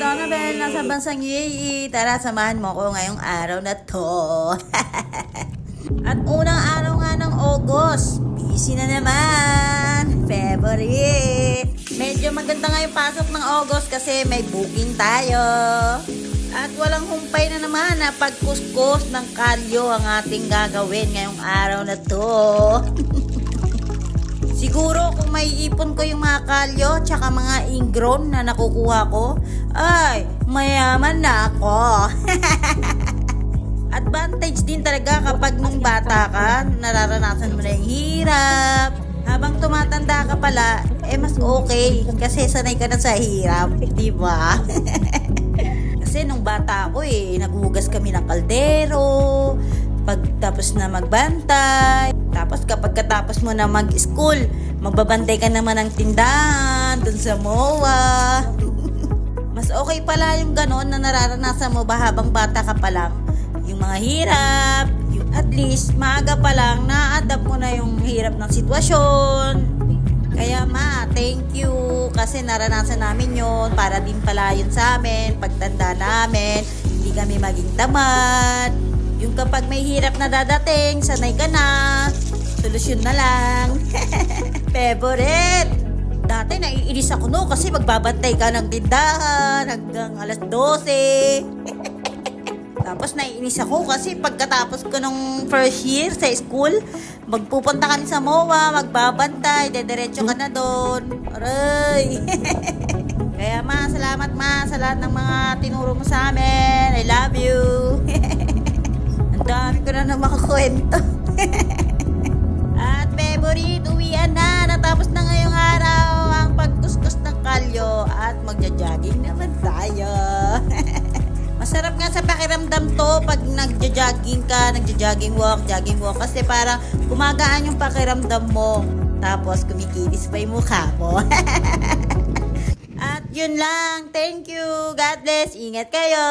Ikaw na, Bel, nasa bansang UAE. Tara, samahan mo ko ngayong araw na to. At unang araw nga ng August. Busy na naman. Favorite. Medyo maganda nga yung pasok ng August kasi may booking tayo. At walang humpay na naman na pagkuskus ng kalyo ang ating gagawin ngayong araw na to. Siguro kung may ipon ko yung mga kalyo tsaka mga ingrown na nakukuha ko, ay, mayaman na ako. Advantage din talaga kapag nung bata ka, nararanasan mo na yung hirap. Habang tumatanda ka pala, mas okay kasi sanay ka na sa hirap, di ba? Kasi nung bata ako naghugas kami ng kaldero, pagtapos na magbantay, tapos kapag katapos mo na mag-school, magbabantay ka naman ng tindahan dun sa MOA. Mas okay pala yung ganon na nararanasan mo ba habang bata ka pa lang. Yung mga hirap, yung at least maaga pa lang na-adapt mo na yung hirap ng sitwasyon. Kaya ma, thank you kasi naranasan namin yun para din pala yun sa amin, pagtanda namin, hindi kami maging tamad. Yung kapag may hirap na dadating, sanay ka na, solusyon na lang. Favorite! Dati naiinis ako no kasi magbabantay ka ng tindahan hanggang alas 12. Tapos naiinis ako kasi pagkatapos ko nung first year sa school, magpupunta kami sa MOA, magbabantay, dediretso ka na doon. Aray! Kaya ma, salamat ma sa lahat ng mga tinuro mo sa amin. I love you! Ang dami ko na makakwento. At favorite, uwian na. Natapos na ngayong araw ang pagtustos ng kalyo at magja-jogging naman tayo. Masarap nga sa pakiramdam to pag nagja-jogging ka, nagja-jogging walk kasi parang gumagaan yung pakiramdam mo. Tapos kumikinis pa yung mukha mo. At yun lang. Thank you. God bless. Ingat kayo.